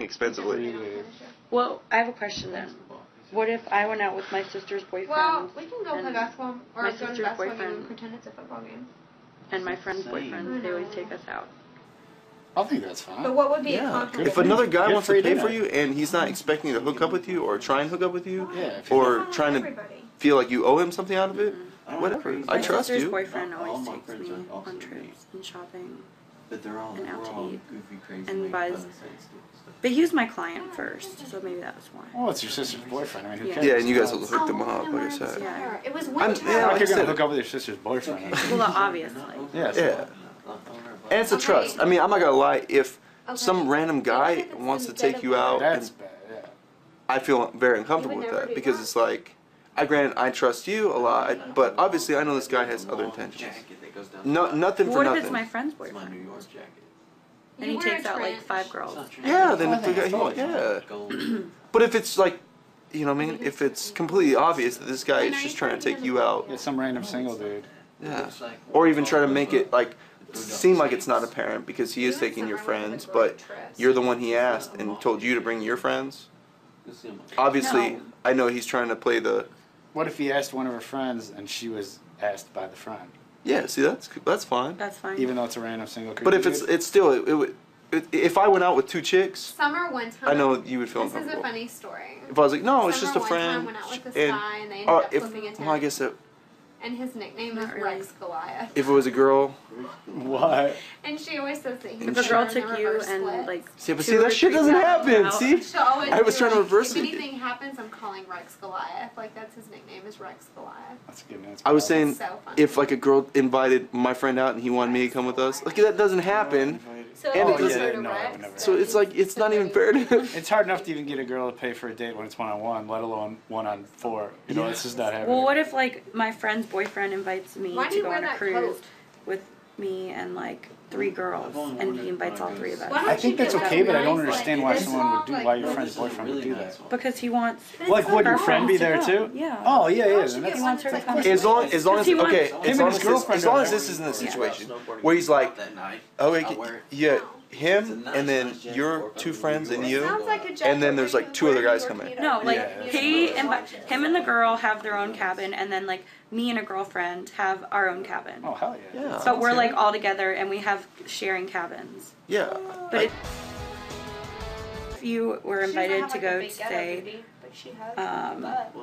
expensively. Well, I have a question then. What if I went out with my sister's boyfriend? Well, we can go play basketball or my go to the sister's basketball game boyfriend and pretend it's a football game. And my friend's boyfriend, they always take us out. I think that's fine. But what would be a compromise? If another guy wants to pay for you and he's not expecting to hook up with you or try and hook up with you, or trying to feel like you owe him something out of it, whatever. I trust My sister's you. boyfriend always takes me on trips and shopping and out to eat and buys. But he was my client first, so maybe that was why. Well, it's your sister's boyfriend. I mean, who cares? Yeah, and you guys will hook them up, like I said. Yeah. It was I'm, winter. yeah, Like like you're I gonna said, hook up with your sister's boyfriend. Well, obviously. Yes. yeah. And it's a trust. I mean, I'm not gonna lie. If some random guy wants to take you out, That's bad. Yeah. I feel very uncomfortable with that because it's like, granted, I trust you a lot, but obviously I know this guy has other intentions. No, nothing for What nothing. if it's my friend's boyfriend? And he takes out like 5 girls. Yeah, then if the guy, yeah. But if it's like, you know what I mean? If it's completely obvious that this guy is just trying to take you out. Yeah, some random single dude. Yeah. Or even try to make it like seem like it's not apparent because he is taking your friends, but you're the one he asked and told you to bring your friends. Obviously, I know he's trying to play the. What if he asked one of her friends and she was asked by the friend? Yeah, see that's fine. That's fine. Even though it's a random single. But if it's still it would. If I went out with 2 chicks, Summer one time. I know you would feel This is uncomfortable. a funny story. If I was like, no, it's just a Summer friend. one time went out with this guy and they ended up flipping a tent. Well, I guess it. And his nickname is Rex Goliath. If it was a girl. What? And she always says that he If a girl took you and like. See, but see, that shit doesn't happen. See, I was trying to reverse it. it. If anything happens, I'm calling Rex Goliath. Like that's his nickname is Rex Goliath. That's a good answer. I was saying, So funny. if like a girl invited my friend out and he wanted me to come with us, like that doesn't happen. So And it if doesn't- you go to no, I Rex, would never. So it's like it's not even fair to him. It's hard enough to even get a girl to pay for a date when it's one-on-one, let alone 1-on-4. You know, it's just not happening. Well, what if like my friend's boyfriend invites me Why do to you go wear on a that cruise coat? with me and like 3 girls, and he invites all 3 of us? I think that's okay, but I don't understand why someone would do, why your friend's boyfriend would do that. Because he wants. Like, would your her friend be friends there to go. too? Yeah. Oh, yeah, yeah. He Then that's, He wants her to come. As long as he wants- okay, Him as and long his as girlfriend as long are as there. this isn't a situation where he's like, oh wait, yeah, him and then your 2 friends and you, Sounds like a joke and then there's like 2 other guys coming. No, like Yeah. him and the girl have their own cabin, and then like me and a girlfriend have our own cabin. oh, hell yeah. Yeah. But we're like all together, and we have sharing cabins. Yeah. But if you were invited to go to say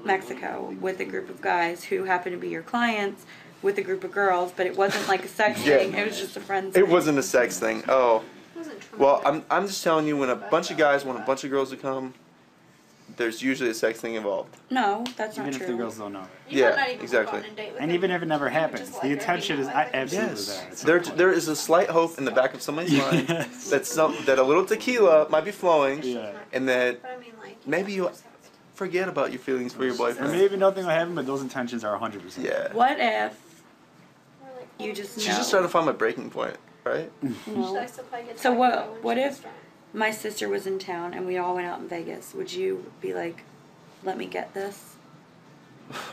Mexico with a group of guys who happen to be your clients with a group of girls, but it wasn't like a sex Yeah. thing, it was just a friends It thing. wasn't a sex thing. Oh. Wasn't true. Well, I'm just telling you, when a bunch of guys want a bunch of girls to come, there's usually a sex thing involved. No, that's Even not if true. the girls don't know. Yeah, exactly. And even if it never happens, the intention is absolutely Yes. there. There is a slight hope in the back of somebody's mind Yes. that a little tequila might be flowing, Yeah. and that But I mean, like, maybe you forget about your feelings for your Or boyfriend. maybe nothing will happen, but those intentions are 100%. Yeah. What if we're like, you just know? She's just trying to find my breaking point, right? No. So what if my sister was in town and we all went out in Vegas? Would you be like, let me get this?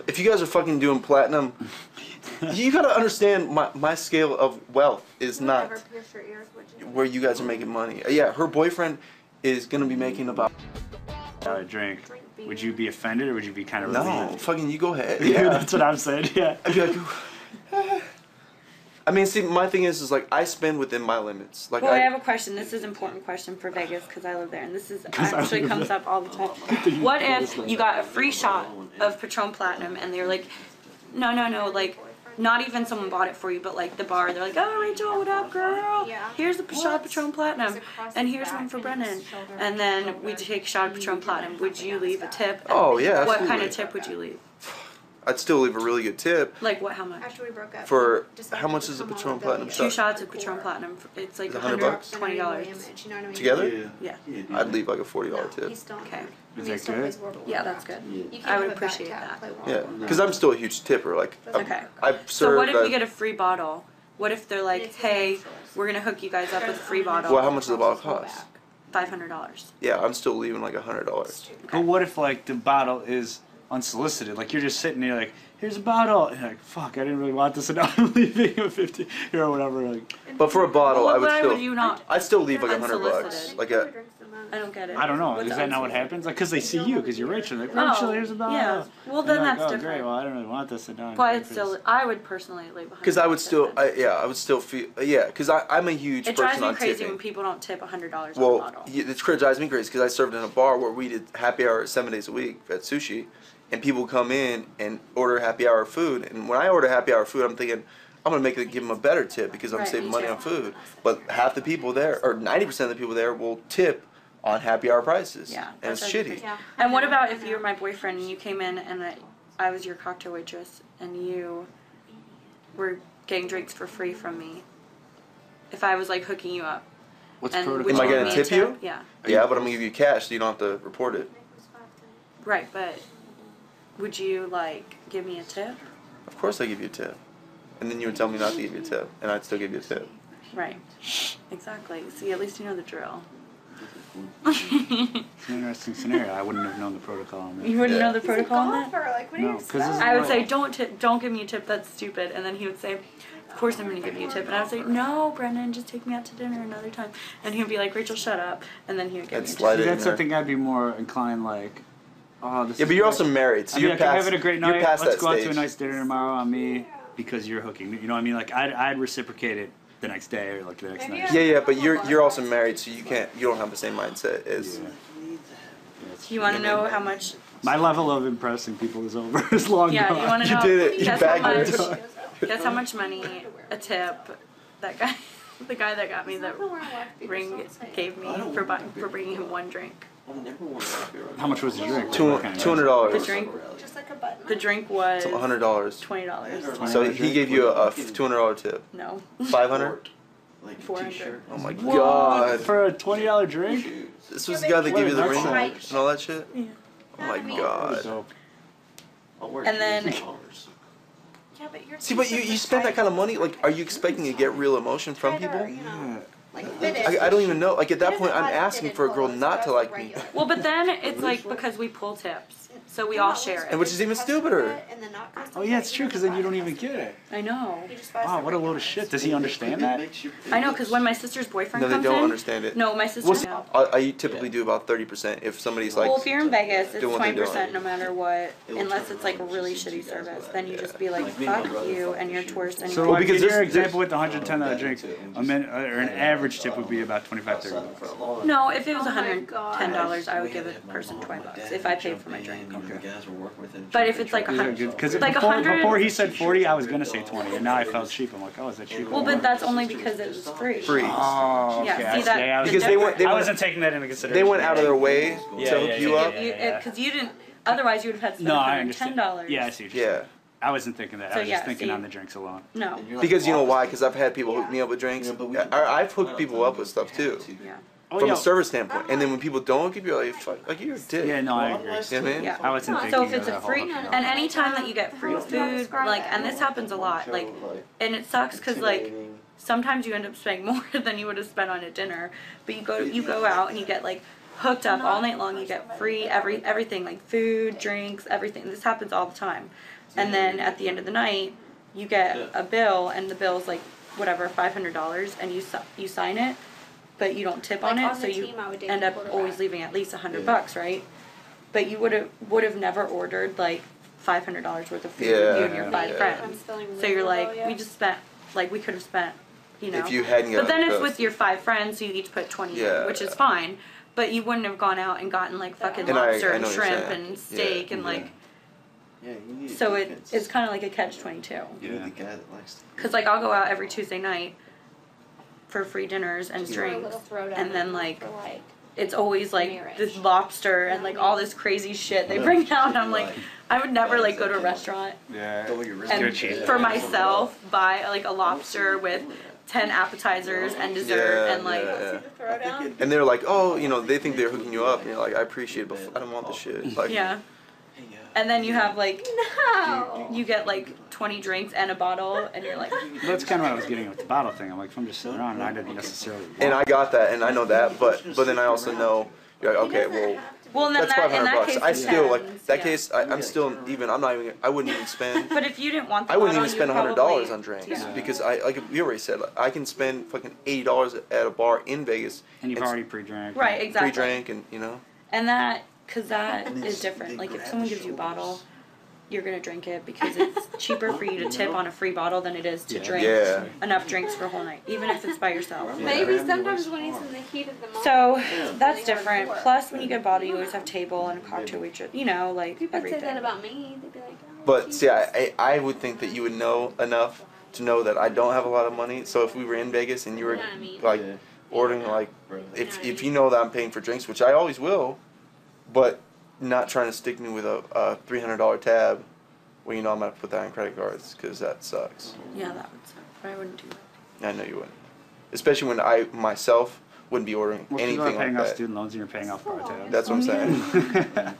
If you guys are fucking doing platinum, you gotta understand my scale of wealth is not where you guys are making money. Yeah, her boyfriend is gonna be making about. Drink. Would you be offended or would you be kind of No, relieved? fucking you go ahead. Yeah, Yeah. that's what I'm saying. Yeah. I'd be like, I mean, see, my thing is like I spend within my limits. Like Well, I have a question. This is an important question for Vegas because I live there, and this is actually comes up all the time. What if you got a free shot of Patron Platinum, and they're like, no, like, not even someone bought it for you, but like the bar, they're like, oh, Rachel, what up, girl? Here's a shot of Patron Platinum, and here's one for Brennan. And then we take a shot of Patron Platinum. Would you leave a tip? Oh, yeah, What kind absolutely. of tip would you leave? I'd still leave a really good tip. Like what? How much? After we broke up. For how much is a Patron Platinum 2 shot? shots of Patron Platinum. It's like Is it $100? $120. Together? Yeah. I'd leave like a $40 tip. Okay. Is that good? Yeah, that's good. I would appreciate that. Yeah, because I'm still a huge tipper. Like, Okay. I've served. So what if we get a free bottle? What if they're like, hey, we're gonna hook you guys up with a free bottle? Well, how much does the bottle cost? $500. Yeah, I'm still leaving like $100. But what if like the bottle is unsolicited? Like you're just sitting there like, here's a bottle. And you're like, fuck, I didn't really want this, and now I'm leaving a 50 or whatever. Like, But for a bottle, Well, I would why still. would you not? I'd still leave like $100. Unsolicited. Like a. I don't get it. I don't know. What's Is that not what unsolicited? happens? Like, because they see you, because you're Rachel. Like, Rachel, here's a bottle. Yeah. Well, then And that's like, oh, different. great. Well, I don't really want this. So now But it's still, I would personally leave behind. Because I would still, I would still feel, because I'm a huge It drives person me on crazy tipping. when people don't tip $100 on a Well, bottle. it drives me crazy because I served in a bar where we did happy hour 7 days a week at sushi, and people come in and order happy hour food. And when I order happy hour food, I'm thinking I'm gonna give them a better tip because I'm Right, saving me money too. on food. But half the people there, or 90% of the people there, will tip on happy hour prices. Yeah, and it's that's shitty. Yeah. And what about if you were my boyfriend and you came in and I was your cocktail waitress and you were getting drinks for free from me? If I was like hooking you up. What's And protocol? would Am I you gonna give me a tip you? Yeah. Yeah, but I'm gonna give you cash so you don't have to report it. Right, but would you like give me a tip? Of course I give you a tip. And then you would tell me not to give you a tip, and I'd still give you a tip. Right. Exactly. See, at least you know the drill. It's an interesting scenario. I wouldn't have known the protocol on that. You wouldn't Yeah. know the protocol on that? Golfer, like, what do you No, 'cause expect? this is I would say, don't give me a tip, that's stupid. And then he would say, of course I'm going to give you a tip. And I would say, no, Brendan, just take me out to dinner another time. And he would be like, Rachel, shut up. And then he would give I'd me a slide tip. it in That's there. something I'd be more inclined like, oh, this Yeah, is but you're great. also married, so I mean, you're like, I'm past. having a great You're night. past Let's that go out stage. to a nice dinner tomorrow on me because you're hooking. You know what I mean? Like, I'd reciprocate it the next day or like the next Maybe night. Yeah, but you're also married, so you don't have the same mindset as. Yeah. You want to know how much? My level of impressing people is over. It's long Yeah, gone. you want to You know? did it. You Guess how bagged much? it. Guess how much money a tip that guy, the guy that got me the ring gave me for bringing him one drink. How much was the drink? $200. The drink, Just like a button. the drink was $100. $20. So he gave you a $200 tip. No, 500. 400. Oh my What? god! For a $20 drink? This was the guy that gave you the What? ring Right. and all that shit. Yeah. Oh my god! Dope. And then Yeah, but you're See, but you spend that kind of money. Like, are you expecting to get real emotion from people? You know, Yeah. like fitted. I don't even know. Like at that It point, doesn't I'm have asking fitted for a girl clothes, not but to like me. regular. well, but then it's like because we pull tips, so we all share And it. which is even stupider. And then not custom Oh yeah, fit, it's true because then you don't even get it. I know. He just buys Wow, the what a load regular. of shit. Does he understand that? I know because when my sister's boyfriend No, they comes don't in, understand it. no, my sister. Well, I typically do about 30% if somebody's like. Well, if you're in Vegas, it's doing what they're 20% doing. no matter what, unless it's like a really shitty service. Then you just be like, fuck you and your tourist and So your like because in your there's- example with the $110 drink, or an average tip would be about $25-30. No, if it was Oh my $110, I would give a person $20 if I paid for my drink. Okay. But if it's like Because like before 100. before he said 40, I was gonna say 20, and now I felt cheap. I'm like, oh, is that cheap? Well, but that's only because it was free. Free. Oh, okay. Yeah, see I that- see. I was, Because they went. They I went. wasn't taking that into consideration. They went out of their way Yeah, to yeah, hook you yeah, up. yeah. Because you didn't. Otherwise, you would have had to No, I spend understand. $110. Yeah, I see what you're Yeah. saying. I wasn't thinking that. So, I was yeah, just thinking see. on the drinks alone. No. Because you know why? Because I've had people hook me up with drinks. I've hooked people up with stuff too, Yeah. Oh, from yeah. a service standpoint. And then when people don't hook you, you're like, fuck, like you're a dick. Yeah, no, I agree. You know what I mean? Yeah. I wasn't thinking So if it's of a that free, whole and any time that you get free food, like, and this happens a lot, like, and it sucks because like sometimes you end up spending more than you would have spent on a dinner, but you go out and you get like hooked up all night long. You get free everything like food, drinks, everything. This happens all the time, and then at the end of the night, you get a bill, and the bill's like whatever $500, and you sign it. But you don't tip on Like, it, on so the you team, I would date end the up always quarterback. leaving at least $100, right? But you would have never ordered like $500 worth of food with you and your Yeah, five yeah. friends. I'm feeling So you're really like, low, yeah. we just spent like we could have spent, you know. If you hadn't but gotten then it's hooked. with your 5 friends, so you each put 20 Yeah, in, which is yeah. fine. But you wouldn't have gone out and gotten like fucking And lobster I and know what you're shrimp saying. and steak and like. Yeah, you need So a it's kind of like a catch-22. You need the guy that likes to. Cause like I'll go out every Tuesday night for free dinners and Just for a drinks, little throwdown and then like. for, like, It's always like Marriage. this lobster and like all this crazy shit they bring out. And I'm like, I would never like go to a restaurant Yeah. Double your wrist. and Good cheese. for myself buy like a lobster with 10 appetizers and dessert Yeah, and like yeah, the throwdown. And they're like, oh, you know, they think they're hooking you up, and you're like, I appreciate it, but I don't want the shit. Like, yeah. Hey, And then you have like No. you get like 20 drinks and a bottle and you're like, That's kind of what I was getting with the bottle thing. I'm like, if I'm just sitting around and I didn't necessarily. And I got that, and I know that, but then I also know, you're like, okay, He doesn't well, have to Well, and then That's that, in that $500. case, I still like depends, that yeah. case. I'm still even. I'm not even. I wouldn't even spend. But if you didn't want the I wouldn't bottle, even spend you $100 probably- on drinks yeah. because like we already said, like, I can spend fucking $80 at a bar in Vegas And you've already pre-drank. Right, exactly. pre-drink and you know. And that, because that is different. Like, if someone gives you a bottle, you're going to drink it because it's cheaper for you to tip on a free bottle than it is to drink Yeah. enough drinks for a whole night, even if it's by yourself. Maybe sometimes when he's in the heat of the moment. So, that's different. Plus, when you get a bottle, you always have table and a cocktail waitress, you know, like, People say everything. that about me. They'd be like, oh, But see, Jesus. I would think that you would know enough to know that I don't have a lot of money. So if we were in Vegas and you were You know what I mean? like Yeah. ordering like if you know that I'm paying for drinks, which I always will, but not trying to stick me with a $300 tab, well, you know I'm gonna put that on credit cards because that sucks. Yeah, that would suck. But I wouldn't do that. I know you wouldn't, especially when I myself wouldn't be ordering Well, people are anything paying like off that. student loans and you're paying off bar tabs. That's what I'm saying.